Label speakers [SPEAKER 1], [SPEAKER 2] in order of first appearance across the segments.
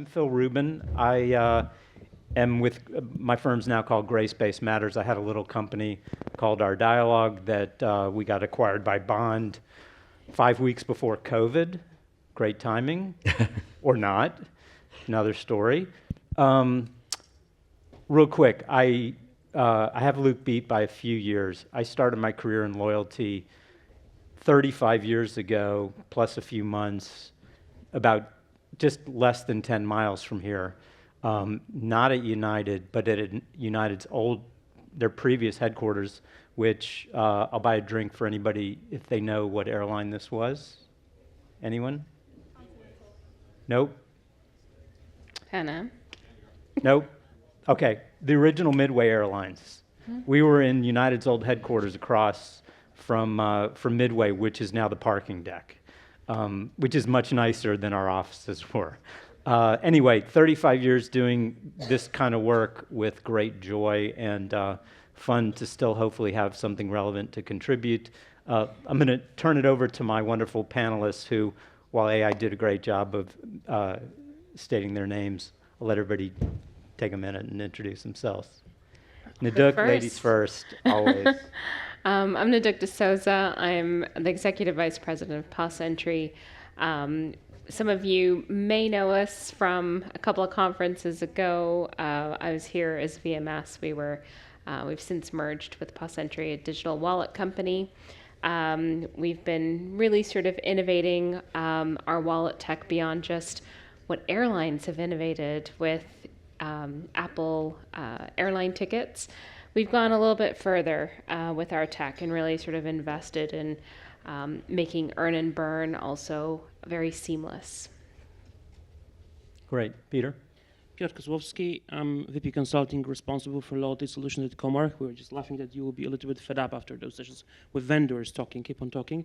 [SPEAKER 1] I'm Phil Rubin. I am with my firm's now called Gray Space Matters. I had a little company called Our Dialogue that we got acquired by Bond 5 weeks before COVID. Great timing, or not. Another story. Real quick, I have Luke beat by a few years. I started my career in loyalty 35 years ago, plus a few months, about just less than 10 miles from here. Not at United, but at United's their previous headquarters, which I'll buy a drink for anybody if they know what airline this was. Anyone? Nope.
[SPEAKER 2] Pan Am.
[SPEAKER 1] Nope. Okay, the original Midway Airlines. We were in United's old headquarters across from Midway, which is now the parking deck, which is much nicer than our offices were. Anyway, 35 years doing this kind of work with great joy and fun to still hopefully have something relevant to contribute. I'm going to turn it over to my wonderful panelists who, while AI did a great job of stating their names, I'll let everybody take a minute and introduce themselves. Naduk, ladies first, always.
[SPEAKER 2] I'm Naduk D'Souza. I'm the Executive Vice President of POS Entry. Some of you may know us from a couple of conferences ago. I was here as VMS. We've since merged with POS Entry, a digital wallet company. We've been really sort of innovating our wallet tech beyond just what airlines have innovated with Apple airline tickets. We've gone a little bit further with our tech and really sort of invested in making earn and burn also very seamless.
[SPEAKER 1] Great. Peter?
[SPEAKER 3] Piotr Kozłowski. I'm VP Consulting responsible for loyalty solutions at Comarch. We were just laughing that you will be a little bit fed up after those sessions with vendors keep on talking.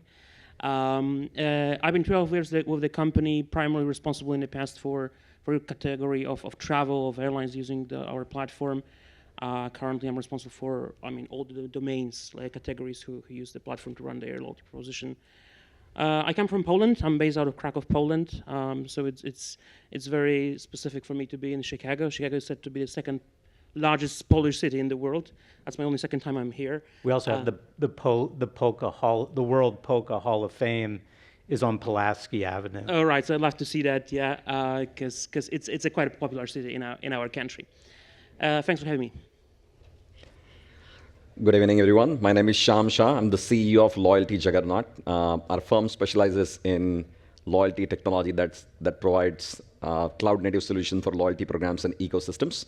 [SPEAKER 3] I've been 12 years with the company, primarily responsible in the past for a category of travel, of airlines using our platform. Currently, I'm responsible for, all the domains, categories who use the platform to run their loyalty proposition. I come from Poland. I'm based out of Krakow, Poland. So it's very specific for me to be in Chicago. Chicago is said to be the second largest Polish city in the world. That's my only second time I'm here.
[SPEAKER 1] We also have the Polka Hall, the World Polka Hall of Fame is on Pulaski Avenue.
[SPEAKER 3] Oh, right. So I'd love to see that, yeah, because it's a quite a popular city in our country. Thanks for having me.
[SPEAKER 4] Good evening, everyone. My name is Shyam Shah. I'm the CEO of Loyalty Juggernaut. Our firm specializes in loyalty technology that provides cloud-native solutions for loyalty programs and ecosystems.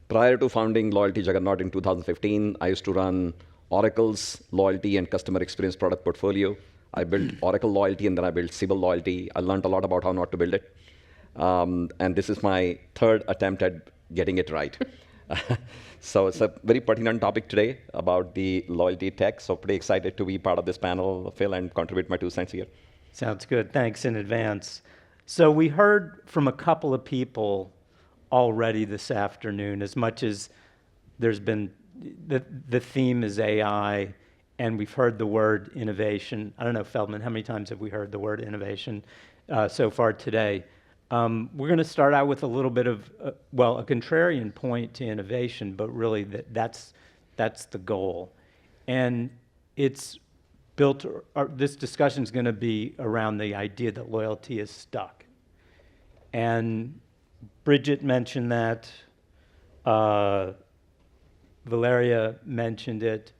[SPEAKER 4] Prior to founding Loyalty Juggernaut in 2015, I used to run Oracle's loyalty and customer experience product portfolio. I built Oracle Loyalty, and then I built Siebel Loyalty. I learned a lot about how not to build it. And this is my third attempt at getting it right. So it's a very pertinent topic today about the loyalty tech. So pretty excited to be part of this panel, Phil, and contribute my 2 cents here.
[SPEAKER 1] Sounds good. Thanks in advance. So we heard from a couple of people already this afternoon, as much as there's been, the theme is AI, and we've heard the word innovation. I don't know, Feldman, how many times have we heard the word innovation so far today? We're going to start out with a little bit of, a contrarian point to innovation, but really that's the goal. And it's built, this discussion is going to be around the idea that loyalty is stuck. And Bridget mentioned that, Valeria mentioned it,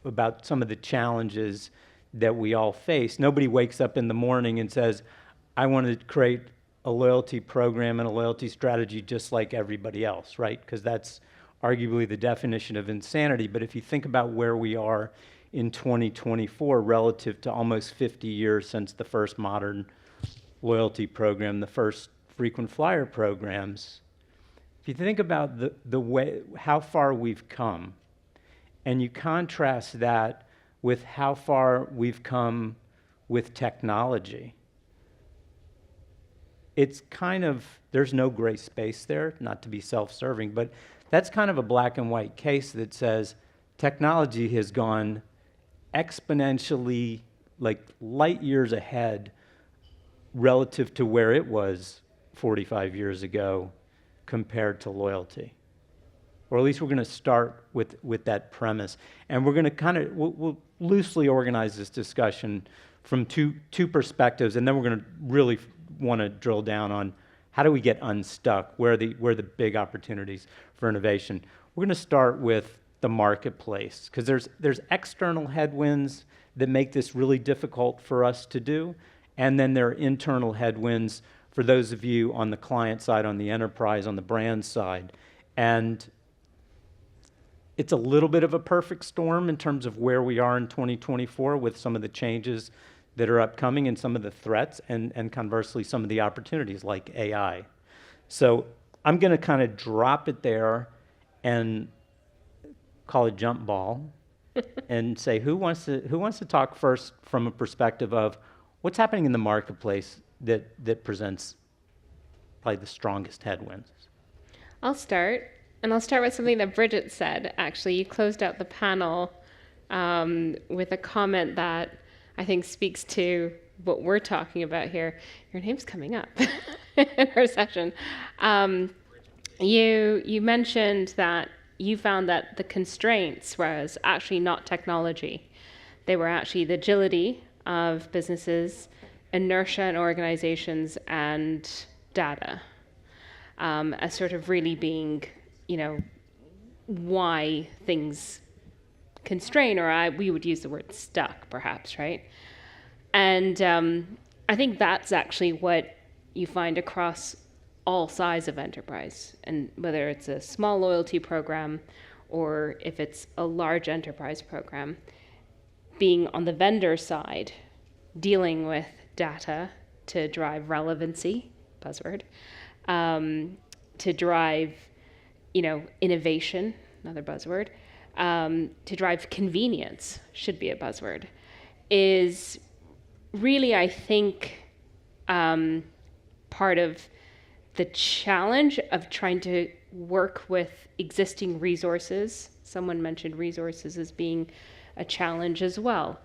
[SPEAKER 1] about some of the challenges that we all face. Nobody wakes up in the morning and says, I want to create a loyalty program and a loyalty strategy just like everybody else, right? Because that's arguably the definition of insanity. But if you think about where we are in 2024 relative to almost 50 years since the first modern loyalty program, the first frequent flyer programs, if you think about the way, how far we've come, and you contrast that with how far we've come with technology, it's kind of, there's no gray space there, not to be self-serving, but that's kind of a black and white case that says technology has gone exponentially, like light years ahead relative to where it was 45 years ago compared to loyalty? Or at least we're going to start with that premise. And we're going to we'll loosely organize this discussion from two perspectives, and then we're going to really want to drill down on how do we get unstuck, where are the big opportunities for innovation. We're going to start with the marketplace, because there's external headwinds that make this really difficult for us to do, and then there are internal headwinds for those of you on the client side, on the enterprise, on the brand side. And it's a little bit of a perfect storm in terms of where we are in 2024 with some of the changes that are upcoming and some of the threats, and conversely, some of the opportunities like AI. So I'm going to kind of drop it there and call it jump ball and say, who wants to talk first from a perspective of what's happening in the marketplace that presents probably the strongest headwinds?
[SPEAKER 2] I'll start, and I'll start with something that Bridget said. Actually, you closed out the panel with a comment that I think speaks to what we're talking about here. Your name's coming up in our session. You mentioned that you found that the constraints was actually not technology. They were actually the agility of businesses, inertia in organizations, and data as sort of really being, why things constrain, or we would use the word stuck, perhaps, right? And I think that's actually what you find across all sides of enterprise, and whether it's a small loyalty program or if it's a large enterprise program, being on the vendor side, dealing with data to drive relevancy, buzzword, to drive, innovation, another buzzword, to drive convenience, should be a buzzword, is really, I think, part of the challenge of trying to work with existing resources. Someone mentioned resources as being a challenge as well.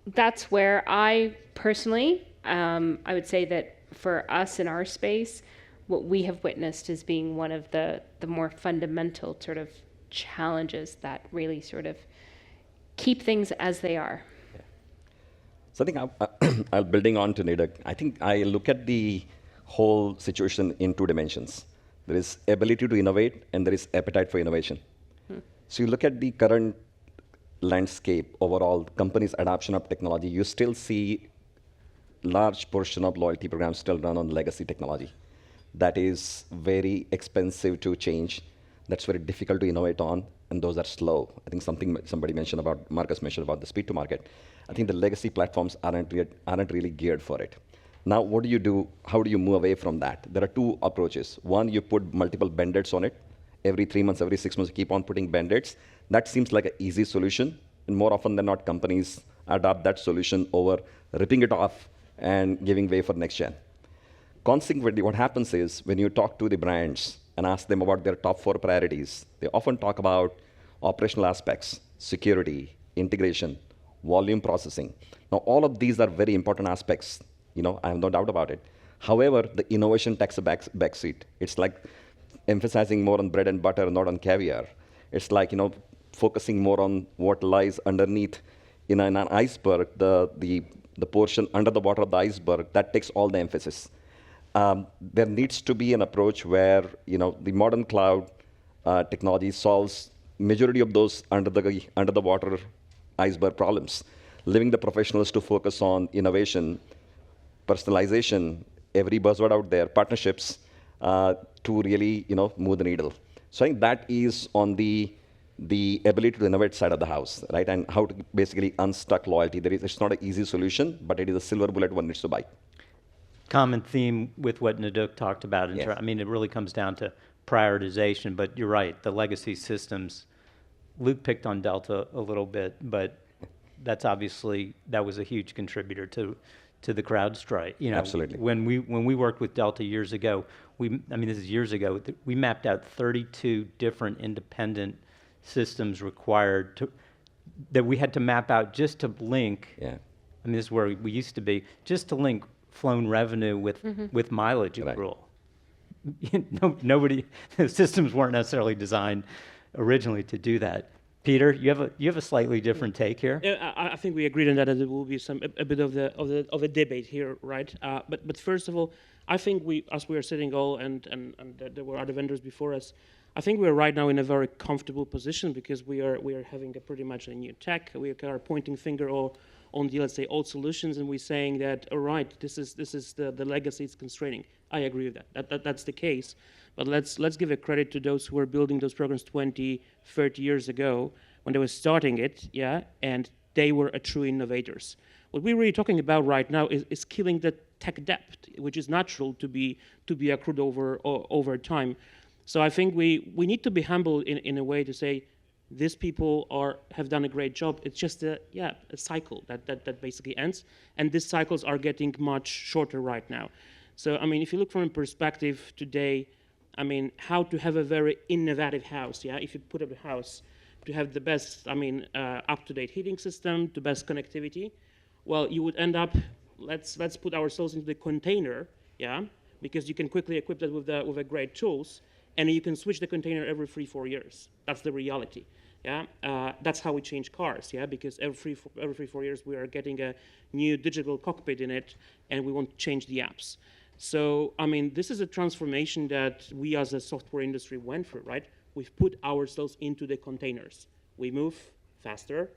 [SPEAKER 2] That's where I personally, I would say that for us in our space, what we have witnessed as being one of the more fundamental sort of challenges that really sort of keep things as they are.
[SPEAKER 4] So I think I'll building on to Nida. I think I look at the whole situation in two dimensions. There is ability to innovate, and there is appetite for innovation. So you look at the current landscape, overall companies' adoption of technology, you still see large portion of loyalty programs still run on legacy technology. That is very expensive to change. That's very difficult to innovate on, and those are slow. I think somebody mentioned about, Marcus mentioned about the speed to market. I think the legacy platforms aren't really geared for it. Now, what do you do? How do you move away from that? There are two approaches. One, you put multiple band-aids on it. Every 3 months, every 6 months, you keep on putting band-aids. That seems like an easy solution, and more often than not, companies adopt that solution over ripping it off and giving way for next gen. Consequently, what happens is when you talk to the brands and ask them about their top 4 priorities, they often talk about operational aspects, security, integration, volume processing. Now, all of these are very important aspects. I have no doubt about it. However, the innovation takes a backseat. It's like emphasizing more on bread and butter, not on caviar. It's like focusing more on what lies underneath in an iceberg, the portion under the water of the iceberg. That takes all the emphasis. There needs to be an approach where the modern cloud technology solves majority of those under the water iceberg problems, leaving the professionals to focus on innovation, personalization, every buzzword out there, partnerships, to really move the needle. So I think that is on the ability to innovate side of the house, right? And how to basically unstuck loyalty. It's not an easy solution, but it is a silver bullet one needs to buy.
[SPEAKER 1] Common theme with what Naduk talked about.
[SPEAKER 4] Yes.
[SPEAKER 1] It really comes down to prioritization, but you're right, the legacy systems, Luke picked on Delta a little bit, but that was a huge contributor to the CrowdStrike.
[SPEAKER 4] Absolutely.
[SPEAKER 1] When we worked with Delta years ago, this is years ago, we mapped out 32 different independent systems required that we had to map out just to link.
[SPEAKER 4] Yeah.
[SPEAKER 1] This is where we used to be, just to link flown revenue with mileage
[SPEAKER 4] Right.
[SPEAKER 1] accrual. Nobody, the systems weren't necessarily designed originally to do that. Peter, you have a slightly different take here.
[SPEAKER 3] Yeah, I think we agreed on that. There will be a bit of a debate here, right? But first of all, I think as we are sitting all and there were other vendors before us, I think we are right now in a very comfortable position because we are having a pretty much a new tech. We are pointing finger all on the, let's say, old solutions, and we're saying that, all right, this is the legacy it's constraining. I agree with that. That's the case. But let's give a credit to those who were building those programs 20, 30 years ago when they were starting it, yeah, and they were a true innovators. What we're really talking about right now is killing the tech debt, which is natural to be accrued over time. So I think we need to be humble in a way to say these people have done a great job. It's just a cycle that basically ends, and these cycles are getting much shorter right now. So I mean, if you look from a perspective today, I mean, how to have a very innovative house, yeah? If you put up a house to have the best, I mean, up-to-date heating system, the best connectivity, well, you would end up, let's put ourselves into the container, yeah? Because you can quickly equip that with a great tools, and you can switch the container every 3-4 years. That's the reality, yeah? That's how we change cars, yeah? Because every 3-4 years we are getting a new digital cockpit in it, and we want to change the apps. So, I mean, this is a transformation that we as a software industry went through, right? We've put ourselves into the containers. We move faster,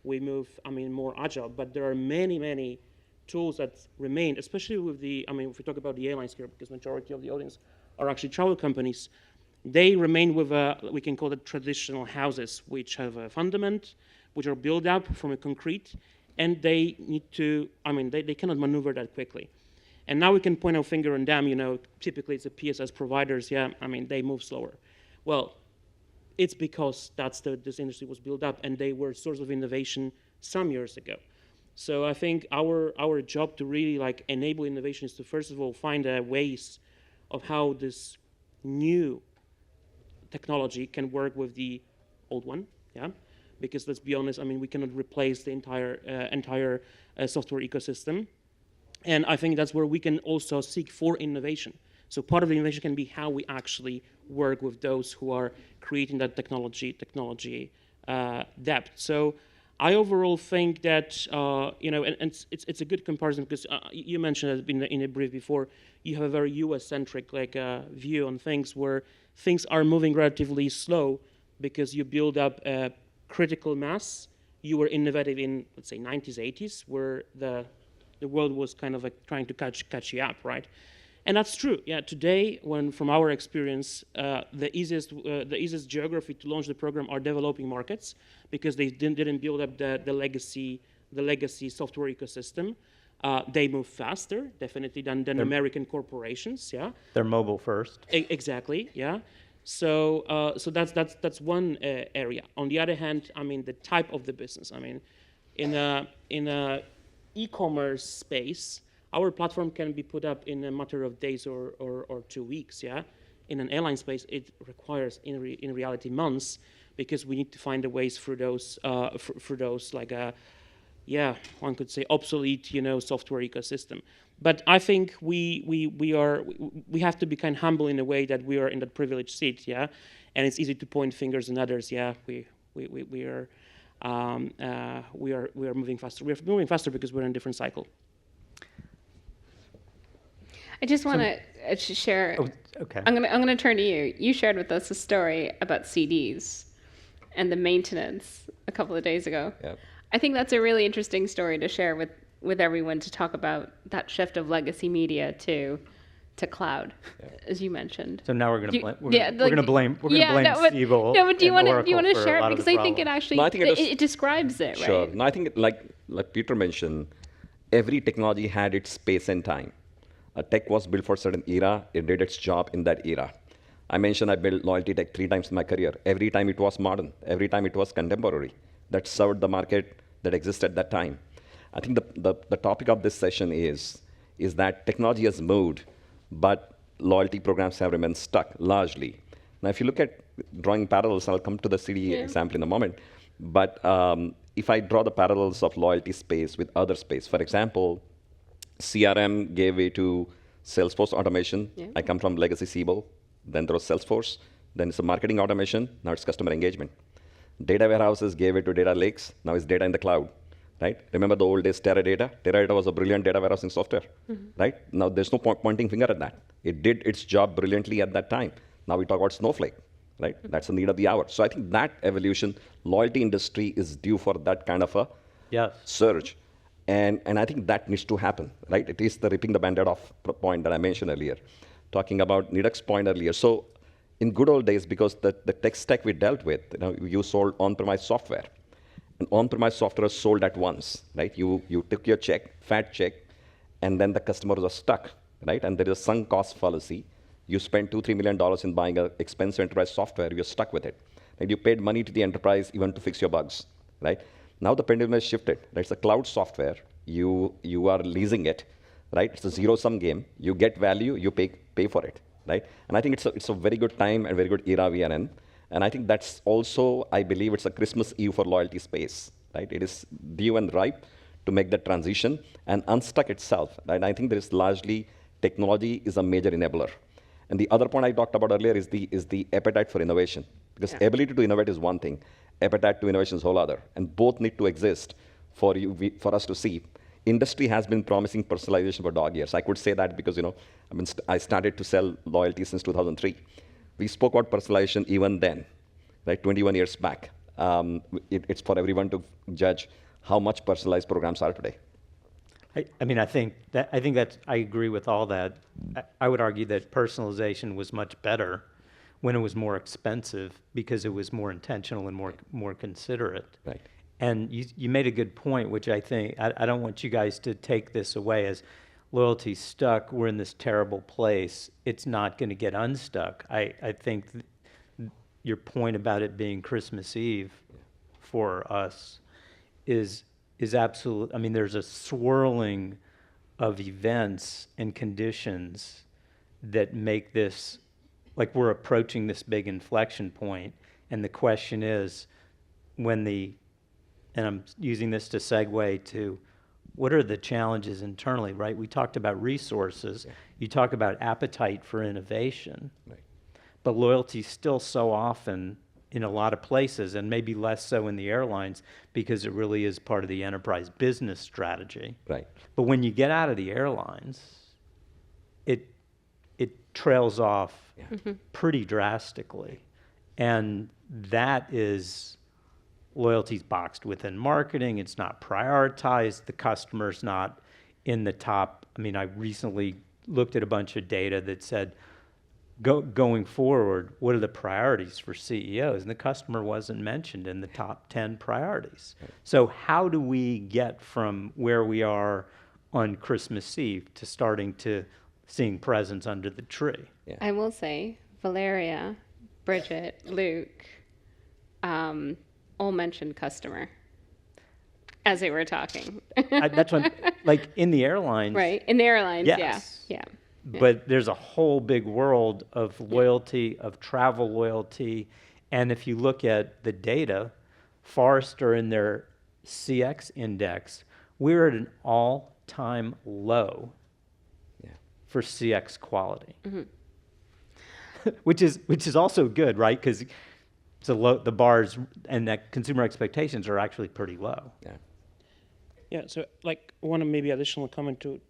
[SPEAKER 3] we move, I mean, more agile, but there are many, many tools that remain, especially with the, I mean, if we talk about the airlines here, because majority of the audience are actually travel companies, they remain with, we can call it traditional houses, which have a fundament, which are built up from a concrete, and they need to, I mean, they cannot maneuver that quickly. And now we can point our finger on them, you know, typically it's the PSS providers, yeah, I mean, they move slower. Well, it's because this industry was built up and they were a source of innovation some years ago. So I think our job to really like enable innovation is to first of all find ways of how this new technology can work with the old one, yeah? Because let's be honest, I mean, we cannot replace the entire software ecosystem. And I think that's where we can also seek for innovation. So part of the innovation can be how we actually work with those who are creating that technology depth. So I overall think that, you know, and it's a good comparison because you mentioned in a brief before, you have a very US-centric like view on things where things are moving relatively slow because you build up a critical mass. You were innovative in, let's say, 90s, 80s, where the world was kind of like trying to catch you up, right? And that's true. Yeah, today, from our experience, the easiest geography to launch the program are developing markets because they didn't build up the legacy software ecosystem. They move faster, definitely, than American corporations. Yeah,
[SPEAKER 1] They're mobile first.
[SPEAKER 3] Exactly. Yeah. So that's one area. On the other hand, I mean, the type of the business. I mean, in a e-commerce space, our platform can be put up in a matter of days or 2 weeks, yeah? In an airline space, it requires, in reality, months, because we need to find the ways for those like, one could say obsolete, you know, software ecosystem. But I think we have to be kind of humble in a way that we are in that privileged seat, yeah? And it's easy to point fingers on others, yeah? We are moving faster. We're moving faster because we're in a different cycle.
[SPEAKER 2] I just want to share.
[SPEAKER 1] Oh, okay.
[SPEAKER 2] I'm gonna turn to you. You shared with us a story about CDs and the maintenance a couple of days ago.
[SPEAKER 4] Yep.
[SPEAKER 2] I think that's a really interesting story to share with everyone to talk about that shift of legacy media to cloud, as you mentioned.
[SPEAKER 1] So now we're going to blame
[SPEAKER 2] but
[SPEAKER 1] Siebel.
[SPEAKER 2] No, but do you want
[SPEAKER 1] Oracle
[SPEAKER 2] to
[SPEAKER 1] for a
[SPEAKER 2] share
[SPEAKER 1] lot
[SPEAKER 2] it
[SPEAKER 1] of
[SPEAKER 2] because
[SPEAKER 1] the
[SPEAKER 2] I think it
[SPEAKER 1] problems.
[SPEAKER 2] actually
[SPEAKER 4] No, I think
[SPEAKER 2] it describes it, right?
[SPEAKER 4] Sure. No, I think like Peter mentioned, every technology had its space and time. A tech was built for a certain era. It did its job in that era. I mentioned I built loyalty tech 3 times in my career. Every time it was modern. Every time it was contemporary. That served the market that existed at that time. I think the topic of this session is that technology has moved, but loyalty programs have remained stuck largely. Now, if you look at drawing parallels, I'll come to the CD example in a moment. But if I draw the parallels of loyalty space with other space, for example, CRM gave way to Salesforce automation.
[SPEAKER 2] Yeah.
[SPEAKER 4] I come from legacy Siebel. Then there was Salesforce. Then it's a marketing automation. Now it's customer engagement. Data warehouses gave way to data lakes. Now it's data in the cloud, right? Remember the old days Teradata? Teradata was a brilliant data warehousing software, right? Now there's no pointing finger at that. It did its job brilliantly at that time. Now we talk about Snowflake, right? That's the need of the hour. So I think that evolution, loyalty industry is due for that kind of a
[SPEAKER 1] Yes.
[SPEAKER 4] surge. And I think that needs to happen, right? It is the ripping the band-aid off point that I mentioned earlier, talking about Nidak's point earlier. So in good old days, because the tech stack we dealt with, you sold on-premise software. And on-premise software is sold at once, right? You took your check, fat check, and then the customers are stuck, right? And there is a sunk cost fallacy. You spend $2-3 million in buying an expensive enterprise software, you're stuck with it. And you paid money to the enterprise even to fix your bugs, right? Now the pendulum has shifted. It's a cloud software. You are leasing it, right? It's a zero-sum game. You get value, you pay for it, right? And I think it's a very good time and very good era we are in. And I think that's also, I believe, it's a Christmas Eve for loyalty space, right? It is due and ripe to make that transition and unstuck itself. And I think there is largely technology is a major enabler. And the other point I talked about earlier is the appetite for innovation. Because ability to innovate is one thing, appetite to innovation is a whole other. And both need to exist for us to see. Industry has been promising personalization for dog years. I could say that because I started to sell loyalty since 2003. We spoke about personalization even then, right? 21 years back. It's for everyone to judge how much personalized programs are today.
[SPEAKER 1] I think that's, I agree with all that. I would argue that personalization was much better when it was more expensive because it was more intentional and more considerate.
[SPEAKER 4] Right.
[SPEAKER 1] And you made a good point, which I think, I don't want you guys to take this away as loyalty's stuck, we're in this terrible place, it's not going to get unstuck. I think your point about it being Christmas Eve for us is absolute. I mean, there's a swirling of events and conditions that make this, like we're approaching this big inflection point, and the question is, and I'm using this to segue to, what are the challenges internally, right? We talked about resources. You talk about appetite for innovation.
[SPEAKER 4] Right.
[SPEAKER 1] But loyalty still so often in a lot of places, and maybe less so in the airlines, because it really is part of the enterprise business strategy.
[SPEAKER 4] Right.
[SPEAKER 1] But when you get out of the airlines, it trails off pretty drastically. And that is, loyalty's boxed within marketing, it's not prioritized, the customer's not in the top. I mean, I recently looked at a bunch of data that said, going forward, what are the priorities for CEOs? And the customer wasn't mentioned in the top 10 priorities. Right. So how do we get from where we are on Christmas Eve to starting to seeing presents under the tree?
[SPEAKER 4] Yeah.
[SPEAKER 2] I will say, Valeria, Bridget, Luke, all mentioned customer as they were talking.
[SPEAKER 1] That's when, like in the airlines.
[SPEAKER 2] Right, in the airlines,
[SPEAKER 1] yes.
[SPEAKER 2] yeah.
[SPEAKER 1] But there's a whole big world of loyalty, of travel loyalty. And if you look at the data, Forrester in their CX index, we're at an all-time low for CX quality, which is also good, right? Because the bars and that consumer expectations are actually pretty low.
[SPEAKER 3] Yeah. So like one maybe additional comment to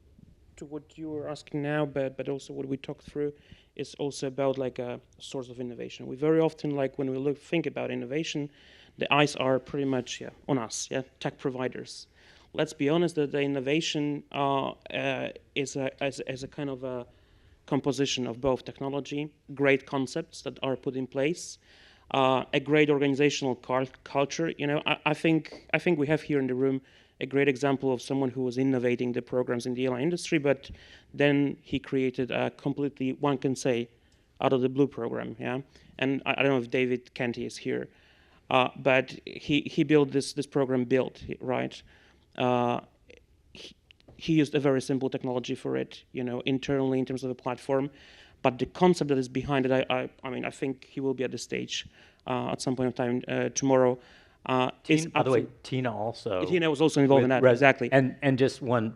[SPEAKER 3] what you were asking now, but also what we talked through is also about like a source of innovation. We very often, like when we think about innovation, the eyes are pretty much on us, tech providers. Let's be honest that the innovation is a kind of a composition of both technology, great concepts that are put in place, a great organizational culture. I think we have here in the room a great example of someone who was innovating the programs in the airline industry, but then he created a completely, one can say, out of the blue program. And I don't know if David Canty is here, but he built this program right. He used a very simple technology for it, internally in terms of a platform, but the concept that is behind it, I think he will be at the stage at some point of time tomorrow.
[SPEAKER 1] By the way, Tina also.
[SPEAKER 3] Tina was also involved in that, exactly.
[SPEAKER 1] And just one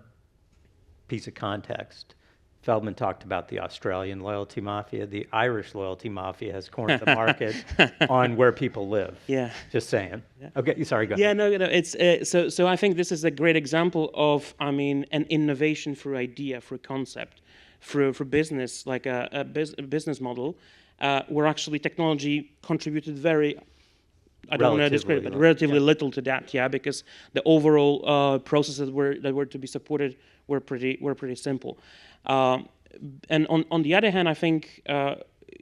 [SPEAKER 1] piece of context. Feldman talked about the Australian loyalty mafia. The Irish loyalty mafia has cornered the market on where people live.
[SPEAKER 3] Yeah.
[SPEAKER 1] Just saying. Yeah. Okay, sorry, go
[SPEAKER 3] Yeah,
[SPEAKER 1] ahead.
[SPEAKER 3] no, it's so I think this is a great example of, I mean, an innovation through idea, through concept, through business, like a business model, where actually technology contributed very, I don't want to describe it, but relatively little to that, yeah, because the overall processes that were to be supported were pretty simple. And on the other hand, I think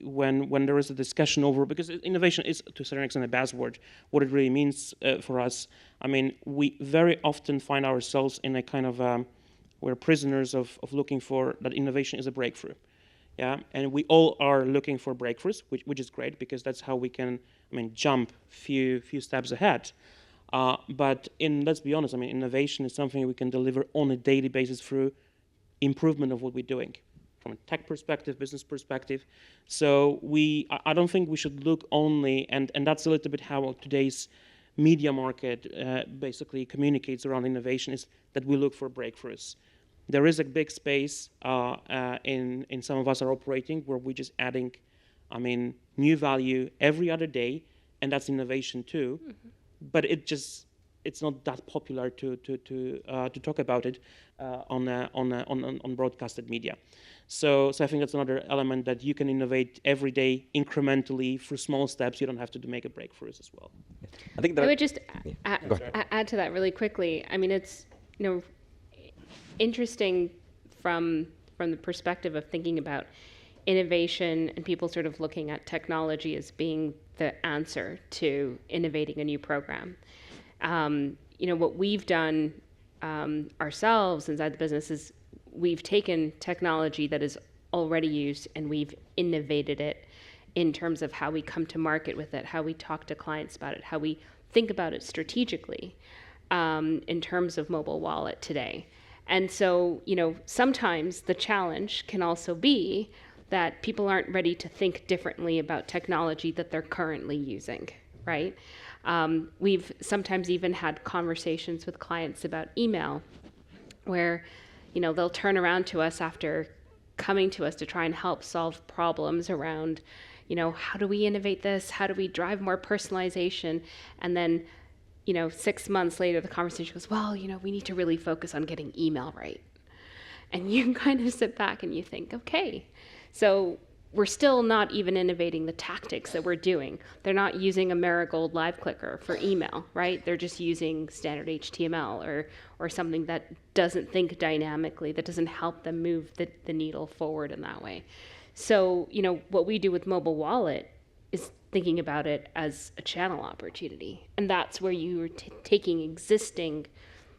[SPEAKER 3] when there is a discussion over, because innovation is to a certain extent a buzzword, what it really means for us, I mean, we very often find ourselves in a kind of, we're prisoners of looking for that innovation is a breakthrough. Yeah, and we all are looking for breakthroughs, which is great because that's how we can, I mean, jump few steps ahead. But let's be honest, I mean, innovation is something we can deliver on a daily basis through improvement of what we're doing from a tech perspective, business perspective. So I don't think we should look only, and that's a little bit how today's media market basically communicates around innovation, is that we look for breakthroughs. There is a big space in some of us are operating where we're just adding, I mean, new value every other day, and that's innovation too. Mm-hmm. But it's not that popular to talk about it on broadcasted media. So I think that's another element, that you can innovate every day incrementally through small steps. You don't have to make a breakthroughs as well.
[SPEAKER 4] I think
[SPEAKER 2] I would just add to that really quickly. I mean, it's interesting from the perspective of thinking about innovation and people sort of looking at technology as being the answer to innovating a new program. What we've done ourselves inside the business is we've taken technology that is already used and we've innovated it in terms of how we come to market with it, how we talk to clients about it, how we think about it strategically in terms of mobile wallet today. And so, sometimes the challenge can also be that people aren't ready to think differently about technology that they're currently using, right? We've sometimes even had conversations with clients about email where, they'll turn around to us after coming to us to try and help solve problems around, how do we innovate this? How do we drive more personalization? And then 6 months later, the conversation goes, well, we need to really focus on getting email right. And you kind of sit back and you think, okay, so we're still not even innovating the tactics that we're doing. They're not using a Marigold live clicker for email, right? They're just using standard HTML or something that doesn't think dynamically, that doesn't help them move the needle forward in that way. So, what we do with mobile wallet is thinking about it as a channel opportunity. And that's where you are taking existing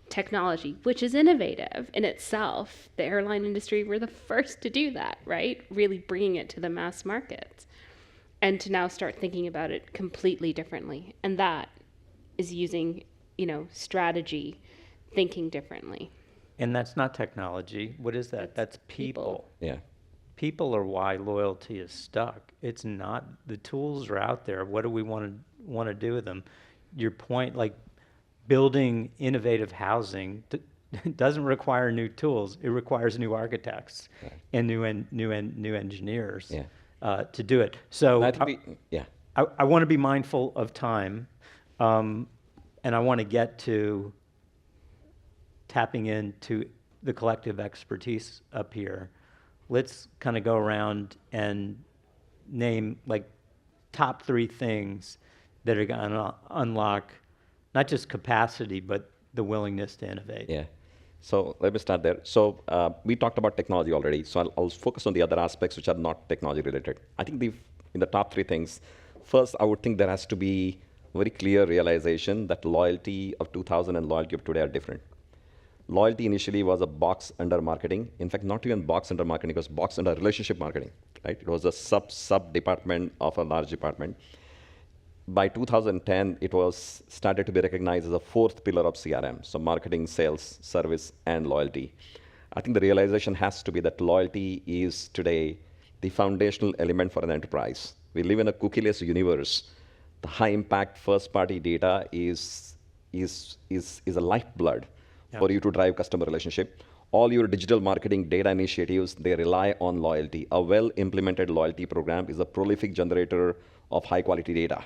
[SPEAKER 2] technology, which is innovative in itself. The airline industry were the first to do that, right? Really bringing it to the mass markets. And to now start thinking about it completely differently. And that is using, strategy, thinking differently.
[SPEAKER 1] And that's not technology. What is that? That's people.
[SPEAKER 4] Yeah.
[SPEAKER 1] People are why loyalty is stuck. It's not, the tools are out there. What do we want to do with them? Your point, like building innovative housing doesn't require new tools. It requires new architects and new engineers to do it. So I want to be mindful of time, and I want to get to tapping into the collective expertise up here. Let's kind of go around and name like top 3 things that are going to unlock not just capacity, but the willingness to innovate.
[SPEAKER 4] Yeah. So let me start there. So we talked about technology already. So I'll focus on the other aspects which are not technology related. I think in the top 3 things, first, I would think there has to be a very clear realization that loyalty of 2000 and loyalty of today are different. Loyalty initially was a box under marketing. In fact, not even box under marketing, it was box under relationship marketing, right? It was a sub department of a large department. By 2010, it was started to be recognized as a 4th pillar of CRM. So marketing, sales, service, and loyalty. I think the realization has to be that loyalty is today the foundational element for an enterprise. We live in a cookieless universe. The high impact first party data is a lifeblood for you to drive customer relationship. All your digital marketing data initiatives, they rely on loyalty. A well-implemented loyalty program is a prolific generator of high-quality data,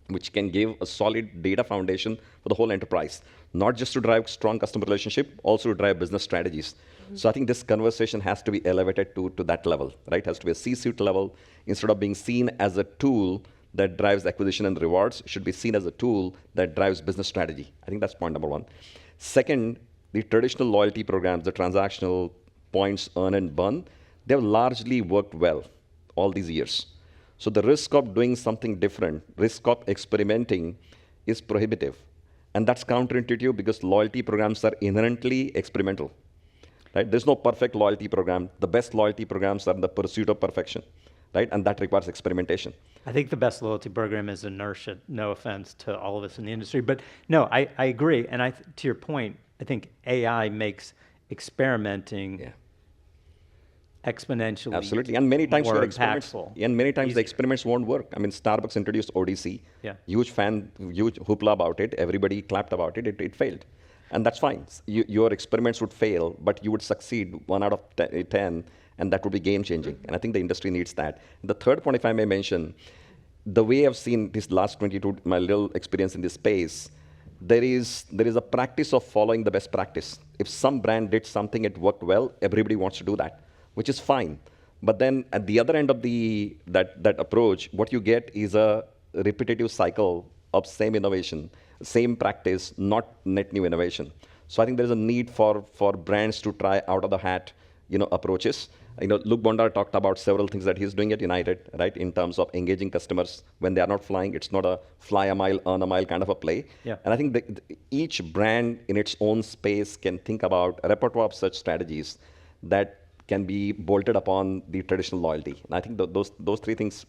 [SPEAKER 4] which can give a solid data foundation for the whole enterprise, not just to drive strong customer relationship, also to drive business strategies. So I think this conversation has to be elevated to that level, right? It has to be a C-suite level. Instead of being seen as a tool that drives acquisition and rewards, it should be seen as a tool that drives business strategy. I think that's point number one. Second, the traditional loyalty programs, the transactional points earn and burn, they've largely worked well all these years. So the risk of doing something different, risk of experimenting is prohibitive. And that's counterintuitive because loyalty programs are inherently experimental. Right? There's no perfect loyalty program. The best loyalty programs are in the pursuit of perfection, right? And that requires experimentation.
[SPEAKER 1] I think the best loyalty program is inertia. No offense to all of us in the industry, but no, I agree. And to your point, I think AI makes experimenting exponentially
[SPEAKER 4] Absolutely, and many times
[SPEAKER 1] more
[SPEAKER 4] your experiments,
[SPEAKER 1] impactful.
[SPEAKER 4] and many times the
[SPEAKER 1] Easier.
[SPEAKER 4] experiments won't work. I mean, Starbucks introduced ODC.
[SPEAKER 1] Yeah.
[SPEAKER 4] Huge hoopla about it. Everybody clapped about it. It failed, and that's fine. Your experiments would fail, but you would succeed 1 out of 10, and that would be game changing. And I think the industry needs that. The third point, if I may mention, the way I've seen this last 22, my little experience in this space, there is a practice of following the best practice. If some brand did something, it worked well, everybody wants to do that, which is fine. But then at the other end of that approach, what you get is a repetitive cycle of same innovation, same practice, not net new innovation. So I think there is a need for brands to try out of the hat, approaches. Luke Bondar talked about several things that he's doing at United, right? In terms of engaging customers when they are not flying. It's not a fly a mile, earn a mile kind of a play.
[SPEAKER 1] Yeah.
[SPEAKER 4] And I think each brand in its own space can think about a repertoire of such strategies that can be bolted upon the traditional loyalty. And I think those three things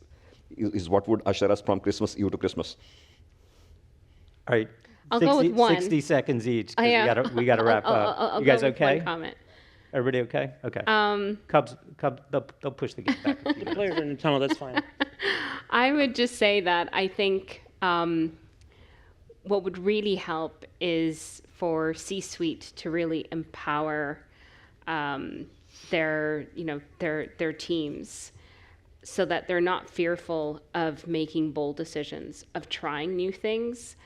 [SPEAKER 4] is what would usher us from Christmas Eve to Christmas.
[SPEAKER 1] All right.
[SPEAKER 2] I'll go with one.
[SPEAKER 1] 60 seconds each. 'Cause
[SPEAKER 2] Yeah.
[SPEAKER 1] we gotta wrap up.
[SPEAKER 2] I'll
[SPEAKER 1] You guys
[SPEAKER 2] go with
[SPEAKER 1] okay?
[SPEAKER 2] one comment.
[SPEAKER 1] Everybody okay? Okay. Cubs, they'll push the game back. a few
[SPEAKER 3] The
[SPEAKER 1] minutes.
[SPEAKER 3] players are in the tunnel, that's fine.
[SPEAKER 2] I would just say that I think what would really help is for C-suite to really empower their teams, so that they're not fearful of making bold decisions, of trying new things,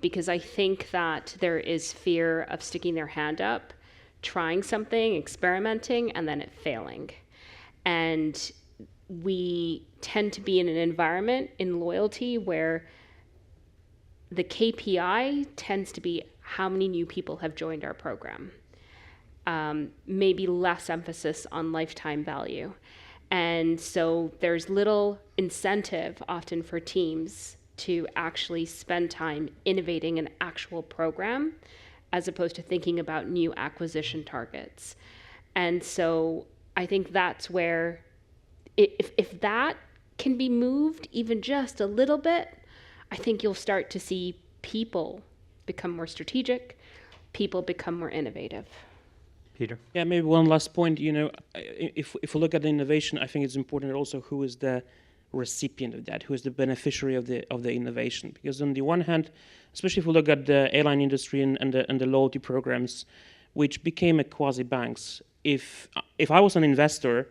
[SPEAKER 2] because I think that there is fear of sticking their hand up, trying something, experimenting, and then it failing. And we tend to be in an environment in loyalty where the KPI tends to be how many new people have joined our program. Maybe less emphasis on lifetime value. And so there's little incentive often for teams to actually spend time innovating an actual program as opposed to thinking about new acquisition targets. And so I think that's where, if that can be moved even just a little bit, I think you'll start to see people become more strategic, people become more innovative.
[SPEAKER 1] Peter?
[SPEAKER 3] Yeah, maybe one last point. If we look at the innovation, I think it's important also who is the recipient of that, who is the beneficiary of the innovation. Because on the one hand, especially if we look at the airline industry and the loyalty programs, which became a quasi banks. If I was an investor,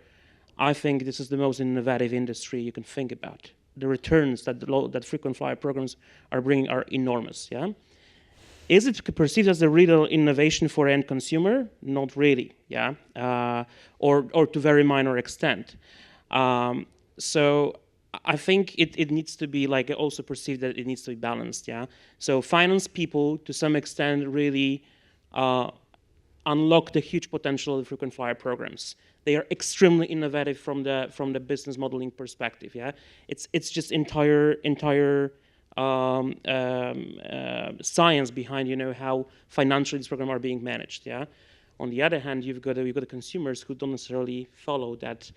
[SPEAKER 3] I think this is the most innovative industry you can think about. The returns that frequent flyer programs are bringing are enormous. Yeah. Is it perceived as a real innovation for end consumer? Not really, yeah, or to very minor extent. So I think it needs to be also perceived that it needs to be balanced, yeah. So finance people to some extent really unlock the huge potential of frequent flyer programs. They are extremely innovative from the business modeling perspective, yeah. It's just entire science behind how financially these programs are being managed. Yeah. On the other hand, you've got the consumers who don't necessarily follow that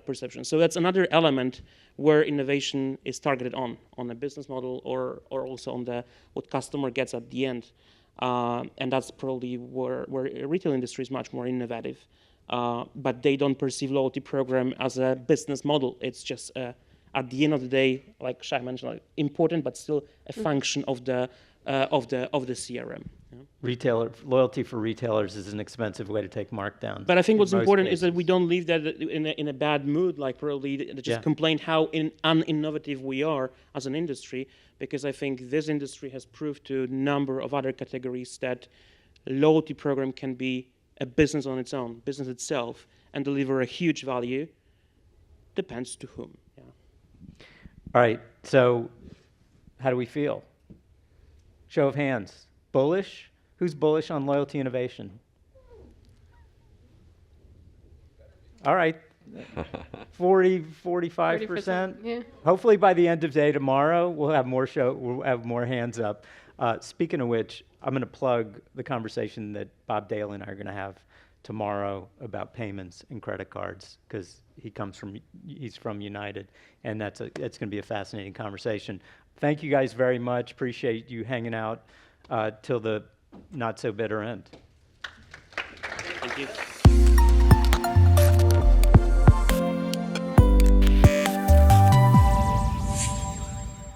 [SPEAKER 3] perception. So that's another element where innovation is targeted on a business model or also on what customer gets at the end. And that's probably where retail industry is much more innovative. But they don't perceive loyalty program as a business model. It's just at the end of the day, like Shai mentioned, important, but still a function of the CRM.
[SPEAKER 1] Loyalty for retailers is an expensive way to take markdowns.
[SPEAKER 3] But I think
[SPEAKER 1] in
[SPEAKER 3] what's
[SPEAKER 1] most
[SPEAKER 3] important is that
[SPEAKER 1] cases.
[SPEAKER 3] we don't leave that in a bad mood, like probably just
[SPEAKER 1] Yeah.
[SPEAKER 3] complain how uninnovative we are as an industry, because I think this industry has proved to a number of other categories that loyalty program can be a business on its own, business itself, and deliver a huge value. Depends to whom. Yeah.
[SPEAKER 1] All right, so how do we feel? Show of hands. Bullish? Who's bullish on loyalty innovation? All right, 45%.
[SPEAKER 2] Yeah.
[SPEAKER 1] Hopefully by the end of day tomorrow, we'll have more hands up. Speaking of which, I'm going to plug the conversation that Bob Dale and I are going to have tomorrow about payments and credit cards, because he's from United, and it's going to be a fascinating conversation. Thank you guys very much. Appreciate you hanging out till the not so bitter end.
[SPEAKER 3] Thank you.